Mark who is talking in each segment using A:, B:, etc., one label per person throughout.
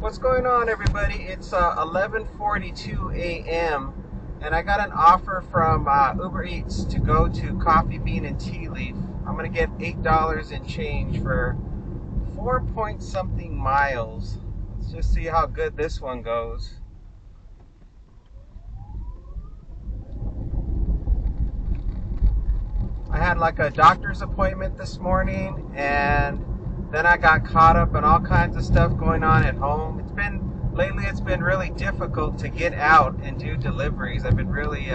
A: What's going on, everybody? It's 11:42 a.m. and I got an offer from UberEats to go to Coffee Bean and Tea Leaf. I'm gonna get $8 in change for 4 something miles. Let's just see how good this one goes. I had like a doctor's appointment this morning, and then I got caught up in all kinds of stuff going on at home. Lately it's been really difficult to get out and do deliveries. I've been really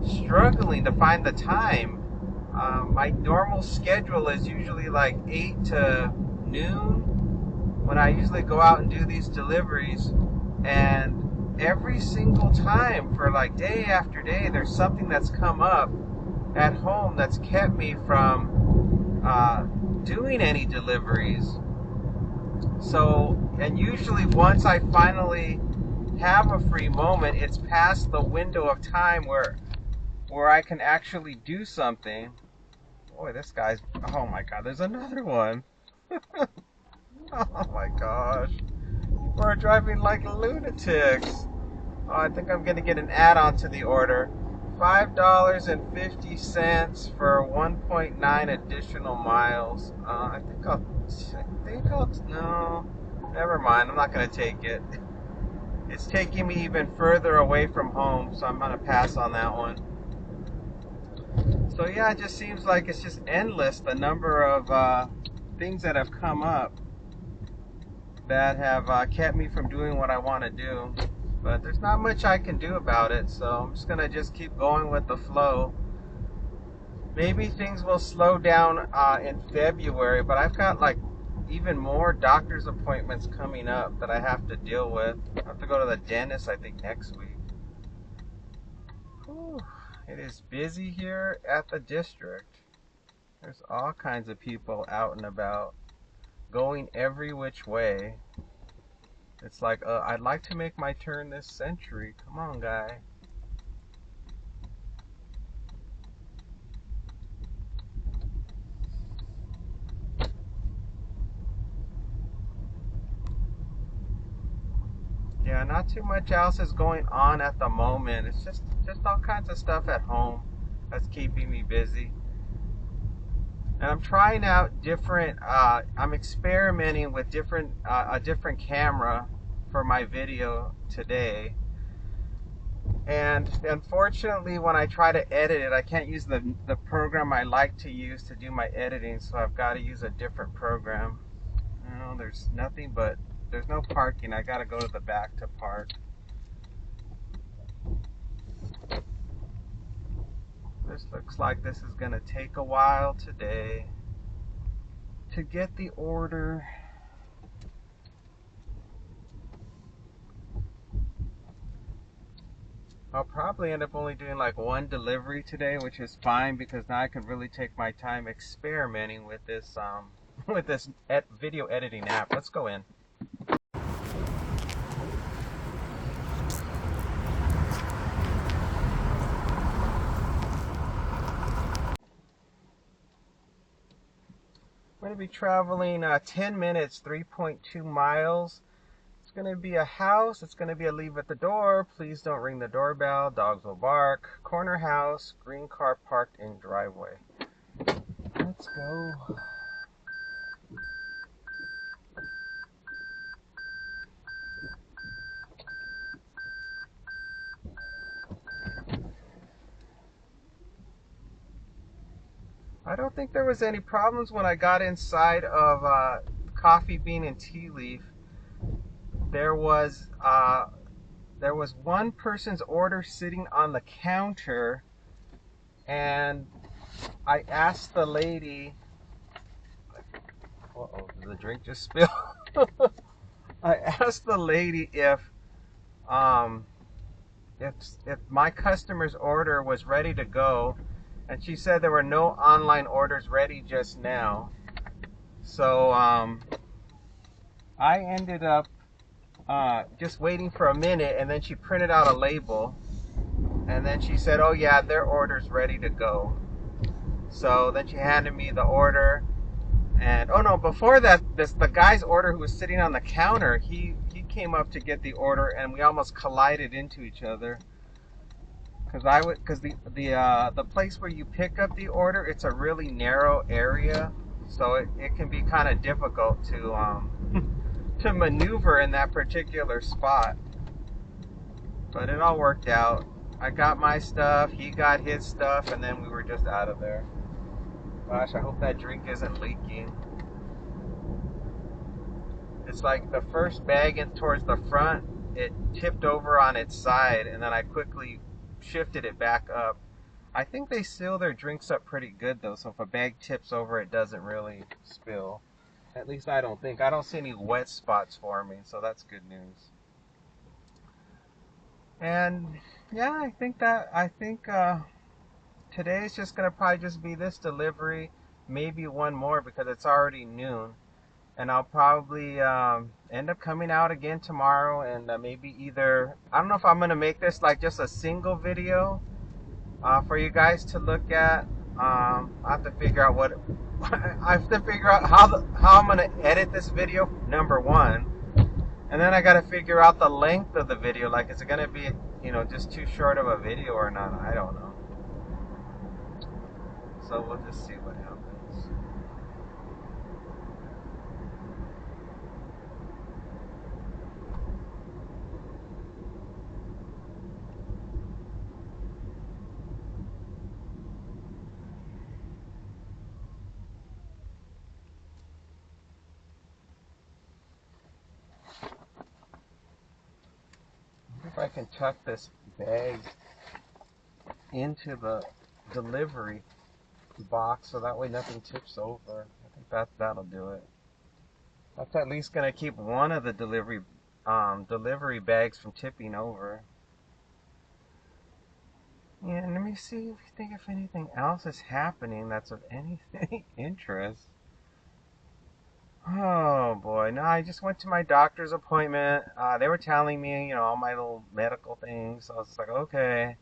A: struggling to find the time. My normal schedule is usually like 8 to noon when I usually go out and do these deliveries, and every single time for like day after day there's something that's come up at home that's kept me from doing any deliveries. So, and usually once I finally have a free moment, it's past the window of time where I can actually do something. Boy, this guy's, oh my god, there's another one. Oh my gosh, people are driving like lunatics. Oh, I think I'm gonna get an add-on to the order. $5.50 for 1.9 additional miles. I think I'll, no, never mind. I'm not going to take it. It's taking me even further away from home, so I'm going to pass on that one. So yeah, it just seems like it's just endless, the number of things that have come up that have kept me from doing what I want to do. But there's not much I can do about it, so I'm just gonna keep going with the flow. Maybe things will slow down in February, but I've got like even more doctor's appointments coming up that I have to deal with. I have to go to the dentist, I think, next week. Whew. It is busy here at the district. There's all kinds of people out and about, going every which way. It's like, I'd like to make my turn this century. Come on, guy. Yeah, not too much else is going on at the moment. It's just all kinds of stuff at home that's keeping me busy. And I'm trying out different, I'm experimenting with a different camera for my video today. And unfortunately, when I try to edit it, I can't use the program I like to use to do my editing, so I've got to use a different program. There's nothing but, there's no parking. I got to go to the back to park. This looks like this is going to take a while today to get the order. I'll probably end up only doing like one delivery today, which is fine because now I can really take my time experimenting with this video editing app. Let's go in. I'm going to be traveling 10 minutes, 3.2 miles. It's going to be a house. It's going to be a leave at the door. Please don't ring the doorbell. Dogs will bark. Corner house. Green car parked in driveway. Let's go. I don't think there was any problems when I got inside of Coffee Bean and Tea Leaf. There was one person's order sitting on the counter, and I asked the lady, uh-oh, did the drink just spill? I asked the lady if my customer's order was ready to go, and she said there were no online orders ready just now. So I ended up just waiting for a minute, and then she printed out a label, and then she said, oh yeah, their order's ready to go. So then she handed me the order, And oh no, before that, the guy's order who was sitting on the counter, he came up to get the order, and we almost collided into each other. Because the place where you pick up the order, it's a really narrow area, so it can be kind of difficult to to maneuver in that particular spot. But it all worked out. I got my stuff, he got his stuff, and then we were just out of there. Gosh, I hope that drink isn't leaking. It's like the first bag in towards the front, it tipped over on its side, and then I quickly shifted it back up. I think they seal their drinks up pretty good though, so if a bag tips over, it doesn't really spill. At least I don't think. I don't see any wet spots forming, so that's good news. And yeah, I think today is just gonna probably just be this delivery, maybe one more because it's already noon. And I'll probably end up coming out again tomorrow, and maybe either, I don't know if I'm gonna make this like just a single video for you guys to look at. I have to figure out what I have to figure out how I'm gonna edit this video, number one, and then I gotta figure out the length of the video. Like, is it gonna be just too short of a video or not? I don't know. So we'll just see what happens. If I can tuck this bag into the delivery box so that way nothing tips over. I think that'll do it. That's at least gonna keep one of the delivery bags from tipping over. Yeah, and let me see if anything else is happening that's of anything interest. Oh boy, no, I just went to my doctor's appointment. They were telling me, all my little medical things. So I was just like, okay.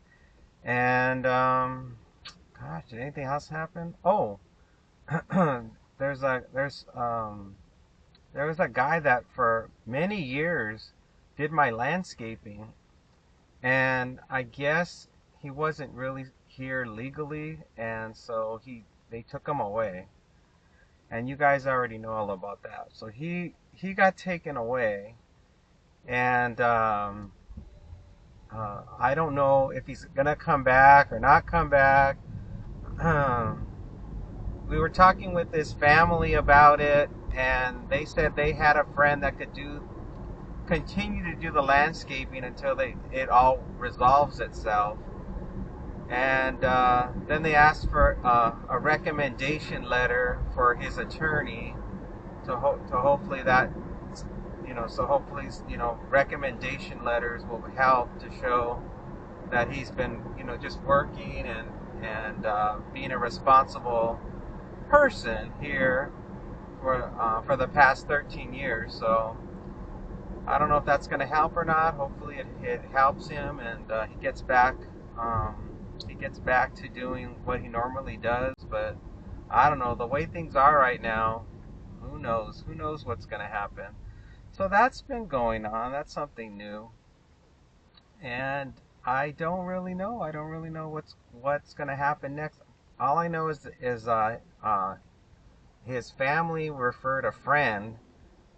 A: And gosh, did anything else happen? Oh, there's there was a guy that for many years did my landscaping, and I guess he wasn't really here legally, and so they took him away. And you guys already know all about that. So he got taken away, and I don't know if he's gonna come back or not come back. We were talking with his family about it, and they said they had a friend that could continue to do the landscaping until it all resolves itself. And then they asked for a recommendation letter for his attorney to hopefully that so hopefully recommendation letters will help to show that he's been just working and being a responsible person here for the past 13 years. So I don't know if that's going to help or not. Hopefully it helps him, and he gets back to doing what he normally does. But I don't know, the way things are right now, who knows what's going to happen. So that's been going on. That's something new, and I don't really know what's going to happen next. All I know is his family referred a friend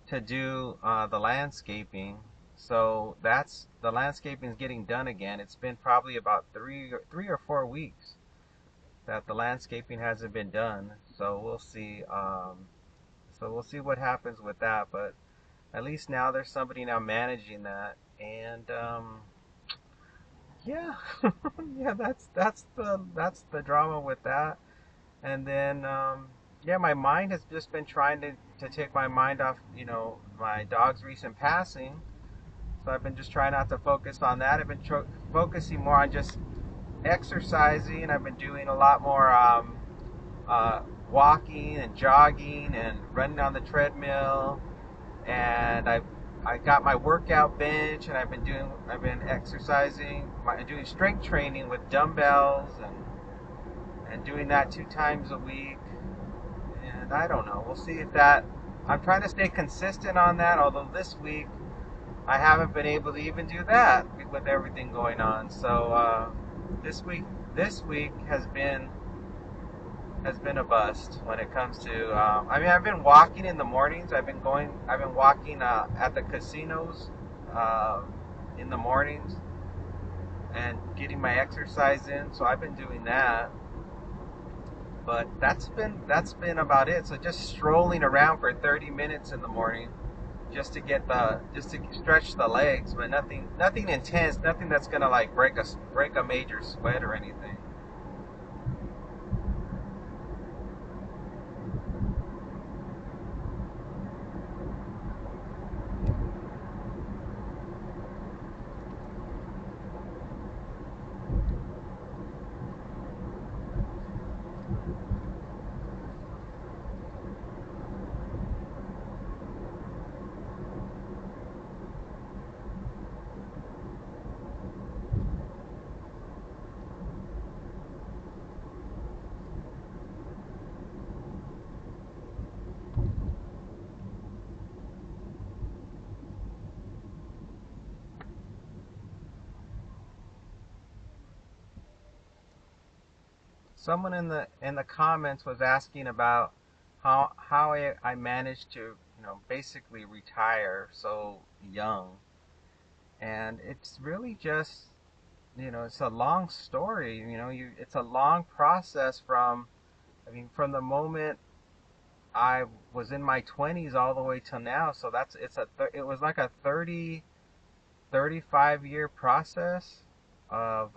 A: to do the landscaping. So the landscaping is getting done again. It's been probably about 3 or 4 weeks that the landscaping hasn't been done. So we'll see. So we'll see what happens with that. But at least now there's somebody now managing that. And yeah, yeah, that's the drama with that. And then yeah, my mind has just been trying to take my mind off my dog's recent passing. So I've been just trying not to focus on that. I've been focusing more on just exercising. I've been doing a lot more walking and jogging and running on the treadmill. And I got my workout bench, and I've been exercising, doing strength training with dumbbells and doing that 2 times a week. And I don't know. We'll see if that. I'm trying to stay consistent on that. Although this week I haven't been able to even do that with everything going on. So this week, this week has been a bust when it comes to. I mean, I've been walking in the mornings. I've been walking at the casinos uh, in the mornings and getting my exercise in. So I've been doing that. But that's been about it. So just strolling around for 30 minutes in the morning, just to stretch the legs, but nothing intense, nothing that's gonna like break a major sweat or anything. Someone in the comments was asking about how I managed to basically retire so young, and it's really just it's a long story. It's a long process from from the moment I was in my 20s all the way till now. So it was like a 35 year process of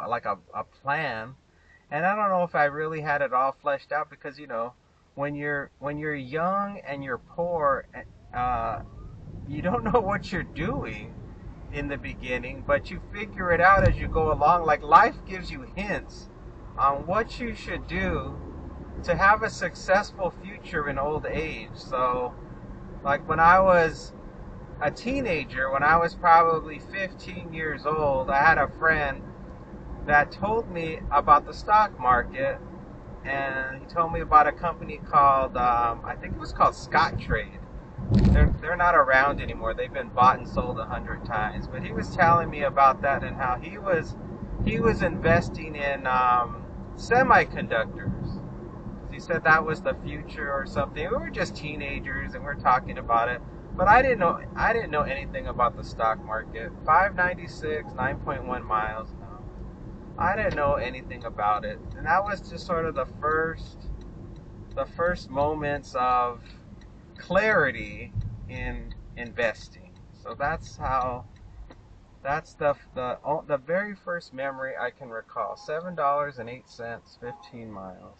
A: like a plan. And I don't know if I really had it all fleshed out because when you're young and you're poor, uh, you don't know what you're doing in the beginning, but you figure it out as you go along. Like life gives you hints on what you should do to have a successful future in old age. So, like when I was a teenager, when I was probably 15 years old, I had a friend that told me about the stock market, and he told me about a company called I think it was called Scott Trade. They're not around anymore. They've been bought and sold 100 times. But he was telling me about that and how he was investing in semiconductors. He said that was the future or something. We were just teenagers and we are talking about it. But I didn't know anything about the stock market. 596, 9.1 miles. I didn't know anything about it. And that was just sort of the first moments of clarity in investing. So that's the very first memory I can recall. $7.08, 15 miles.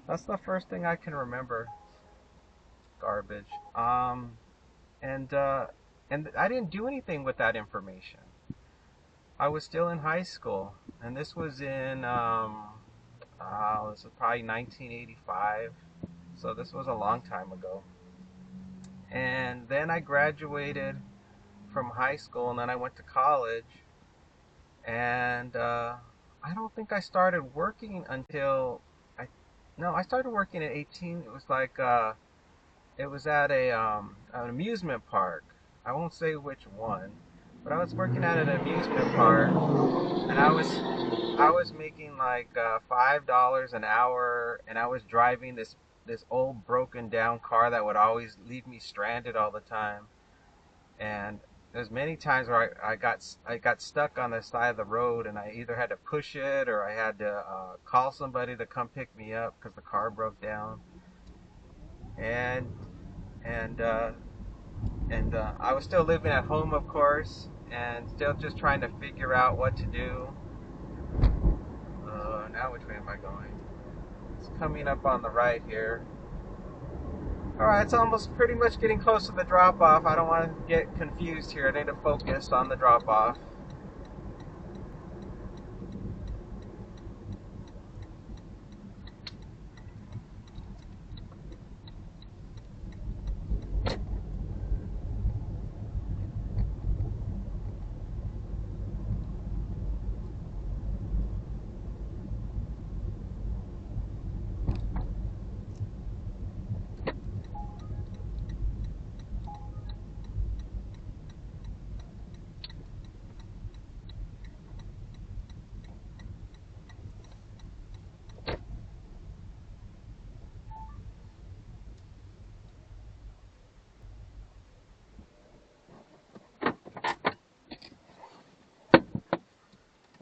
A: That's the first thing I can remember. Garbage. And and I didn't do anything with that information. I was still in high school, and this was in this was probably 1985. So this was a long time ago. And then I graduated from high school, and then I went to college. And I don't think I started working until I no, I started working at 18. It was like it was at an amusement park. I won't say which one, but I was working at an amusement park, and I was making like $5 an hour, and I was driving this old broken down car that would always leave me stranded all the time. And there's many times where I got stuck on the side of the road, and I either had to push it or I had to call somebody to come pick me up because the car broke down. And and I was still living at home, of course, and still just trying to figure out what to do. Now which way am I going? It's coming up on the right here. All right, it's almost pretty much getting close to the drop off. I don't want to get confused here. I need to focus on the drop off.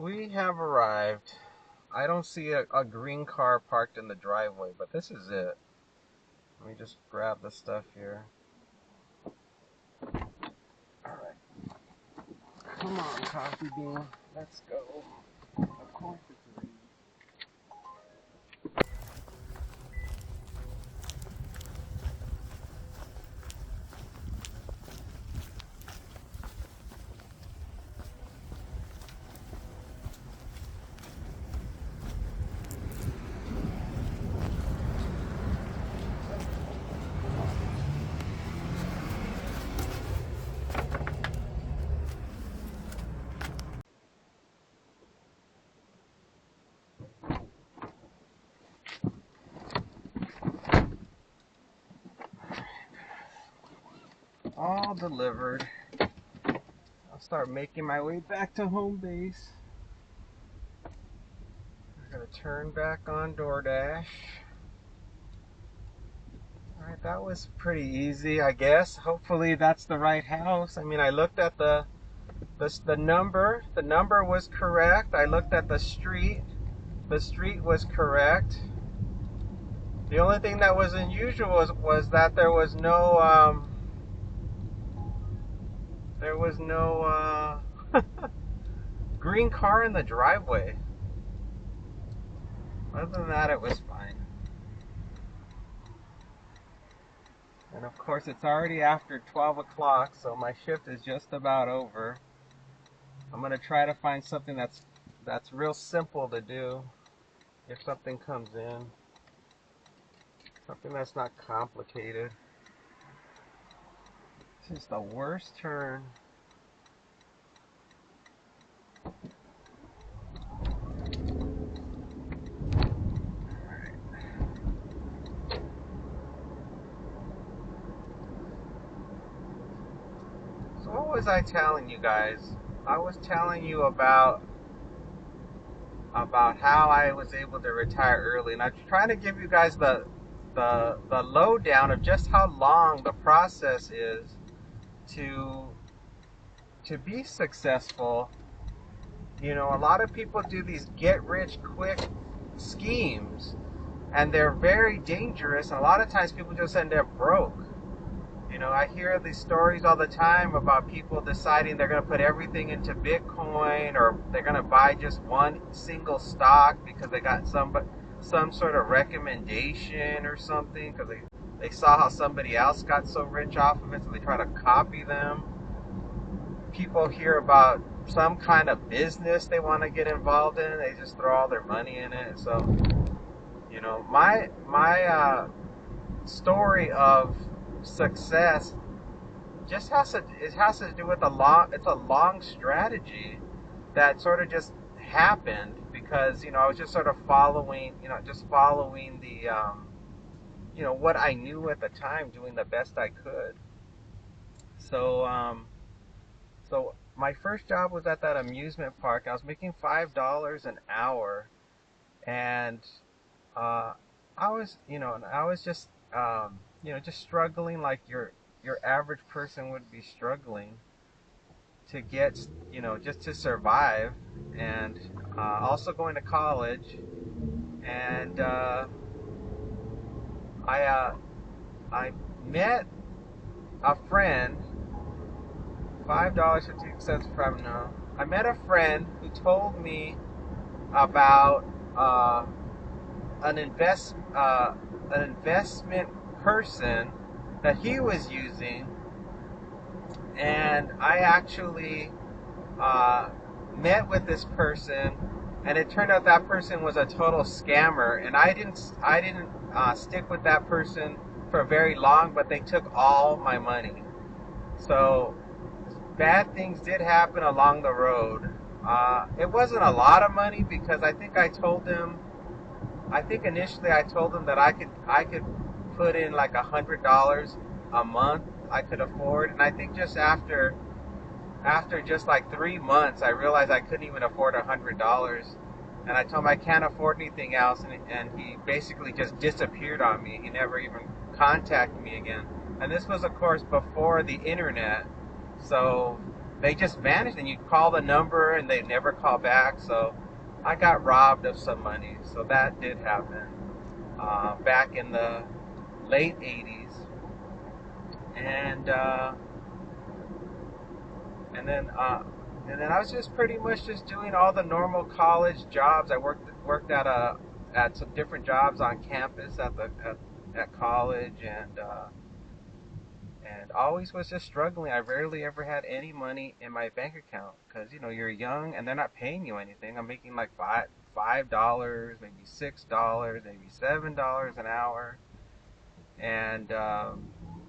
A: We have arrived. I don't see a green car parked in the driveway, but this is it. Let me just grab the stuff here. Alright. Come on, Coffee Bean. Let's go. Of course it's raining. All delivered. I'll start making my way back to home base. I'm gonna turn back on DoorDash. Alright, that was pretty easy, I guess. Hopefully that's the right house. I mean, I looked at the number. The number was correct. I looked at the street. The street was correct. The only thing that was unusual was that there was no green car in the driveway. Other than that, it was fine. And of course, it's already after 12 o'clock, so my shift is just about over. I'm gonna try to find something that's real simple to do if something comes in. Something that's not complicated. This is the worst turn. So what was I telling you guys? I was telling you about how I was able to retire early, and I'm trying to give you guys the lowdown of just how long the process is to be successful. You know, a lot of people do these get-rich-quick schemes, and they're very dangerous, and a lot of times people just end up broke. You know, I hear these stories all the time about people deciding they're going to put everything into Bitcoin, or they're going to buy just one single stock because they got some sort of recommendation or something, because they saw how somebody else got so rich off of it, so they try to copy them. People hear about some kind of business they want to get involved in, they just throw all their money in it. So, you know, my story of success just has to do with it's a long strategy that sort of just happened because, you know, I was just sort of following the you know, what I knew at the time, doing the best I could. So so my first job was at that amusement park. I was making $5 an hour, and I was just just struggling like your average person would be struggling to get, just to survive, and also going to college. And I met a friend. $5.50 from now. I met a friend who told me about an investment person that he was using, and I actually met with this person, and it turned out that person was a total scammer, and I didn't stick with that person for very long, but they took all my money. So bad things did happen along the road. It wasn't a lot of money, because I think initially I told them that I could put in like $100 a month I could afford, and I think just after just like 3 months I realized I couldn't even afford $100, and I told him I can't afford anything else, and he basically just disappeared on me. He never even contacted me again. And this was, of course, before the internet. So, they just vanished, and you call the number and they never call back. So I got robbed of some money. So that did happen back in the late 80s. And and then and then I was just pretty much just doing all the normal college jobs. I worked at some different jobs on campus at college, and always was just struggling. I rarely ever had any money in my bank account because you're young and they're not paying you anything. I'm making like $5, maybe $6, maybe $7 an hour, and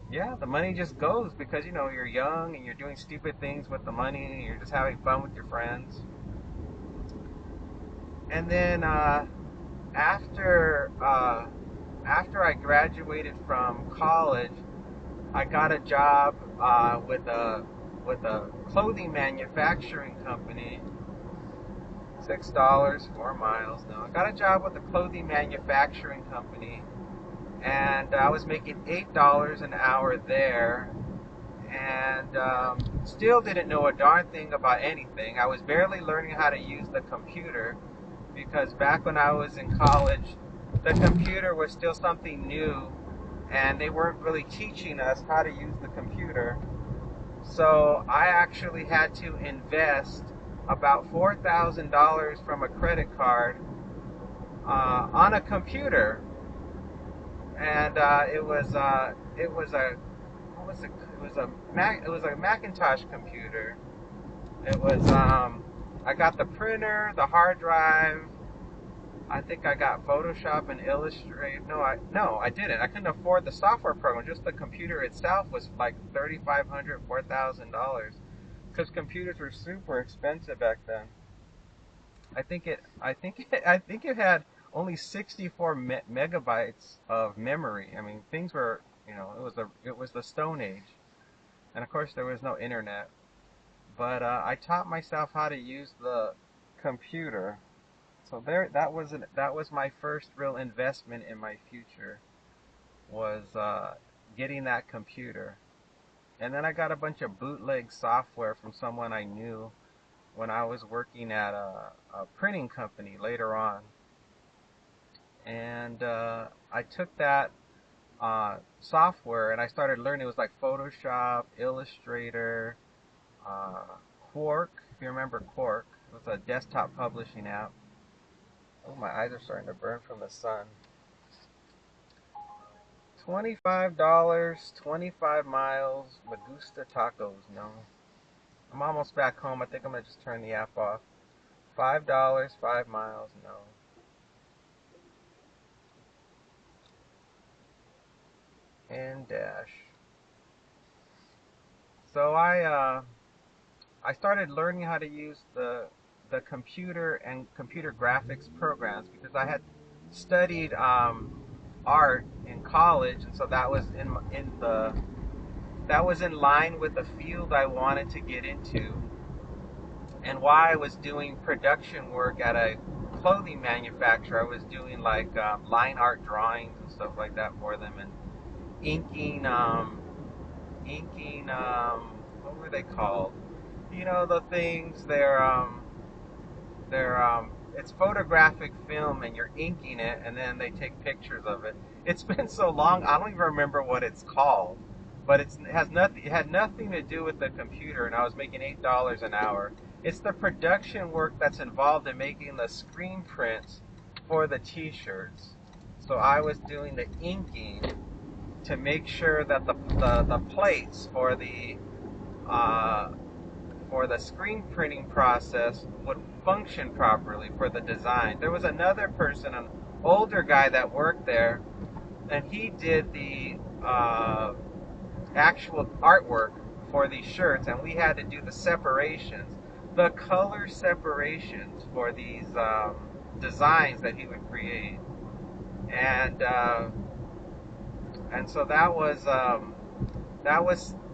A: yeah, the money just goes because you're young and you're doing stupid things with the money and you're just having fun with your friends. And then after after I graduated from college, I got a job with a clothing manufacturing company. $6, 4 miles. No, I got a job with a clothing manufacturing company, and I was making $8 an hour there, and still didn't know a darn thing about anything. I was barely learning how to use the computer because back when I was in college, the computer was still something new, and they weren't really teaching us how to use the computer. So I actually had to invest about $4,000 from a credit card on a computer, and it was a what was it? It was a Macintosh computer. It was I got the printer, the hard drive. I think I got Photoshop and Illustrator. No, I didn't. I couldn't afford the software program. Just the computer itself was like $3,500, $4,000, because computers were super expensive back then. I think it had only 64 megabytes of memory. I mean, things were, it was the Stone Age, and of course there was no internet. But I taught myself how to use the computer. So that was my first real investment in my future, was getting that computer. And then I got a bunch of bootleg software from someone I knew when I was working at a printing company later on. And I took that software and I started learning. It was like Photoshop, Illustrator, uh, Quark, if you remember Quark. It was a desktop publishing app. Oh, my eyes are starting to burn from the sun. $25, 25 miles, Magusta tacos. No. I'm almost back home. I think I'm going to just turn the app off. $5, 5 miles. No. And dash. So I started learning how to use the computer and computer graphics programs because I had studied art in college, and so that was in the that was in line with the field I wanted to get into. And while I was doing production work at a clothing manufacturer, I was doing like line art drawings and stuff like that for them, and inking inking what were they called? The things they're it's photographic film, and you're inking it and then they take pictures of it. It's been so long I don't even remember what it's called, but it had nothing to do with the computer, and I was making $8 an hour. It's the production work that's involved in making the screen prints for the t-shirts. So I was doing the inking to make sure that the plates uh, for the screen printing process would function properly for the design. There was another person, an older guy that worked there, and he did the actual artwork for these shirts, and we had to do the separations, the color separations for these designs that he would create. And and so that was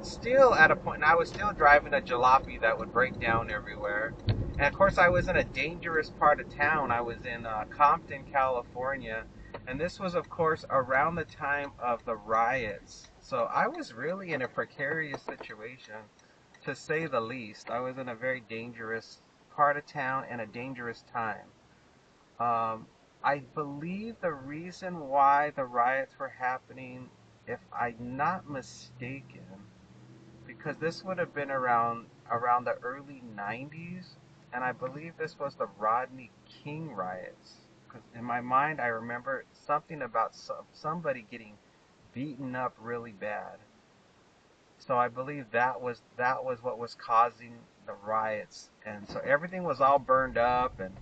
A: still at a point, and I was still driving a jalopy that would break down everywhere. And of course, I was in a dangerous part of town. I was in Compton, California, and this was, of course, around the time of the riots. So I was really in a precarious situation. to say the least. I was in a very dangerous part of town and a dangerous time. Um, I believe the reason why the riots were happening, if I'm not mistaken, because this would have been around the early 90s, and I believe this was the Rodney King riots. Because in my mind, I remember something about somebody getting beaten up really bad. So I believe that was what was causing the riots, and so everything was all burned up and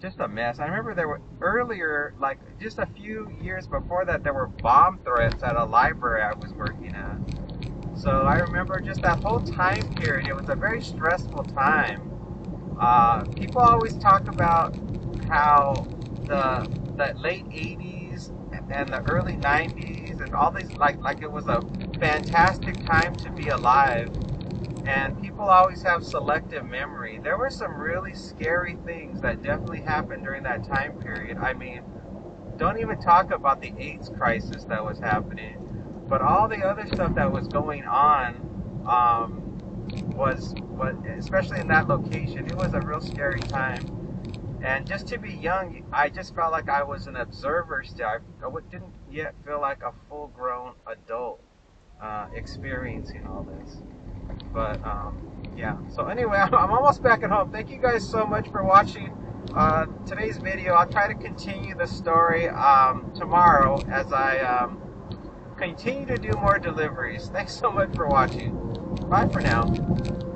A: just a mess. I remember there were earlier, like just a few years before that, there were bomb threats at a library I was working at. So I remember just that whole time period. It was a very stressful time. People always talk about how the late 80s and the early 90s and all these, like it was a fantastic time to be alive. And people always have selective memory. There were some really scary things that definitely happened during that time period. I mean, don't even talk about the AIDS crisis that was happening, but all the other stuff that was going on, was especially in that location. It was a real scary time, and just to be young, I just felt like I was an observer still. I didn't yet feel like a full-grown adult experiencing all this. But yeah. So anyway, I'm almost back at home. Thank you guys so much for watching today's video. I'll try to continue the story tomorrow as I continue to do more deliveries. Thanks so much for watching. Bye for now.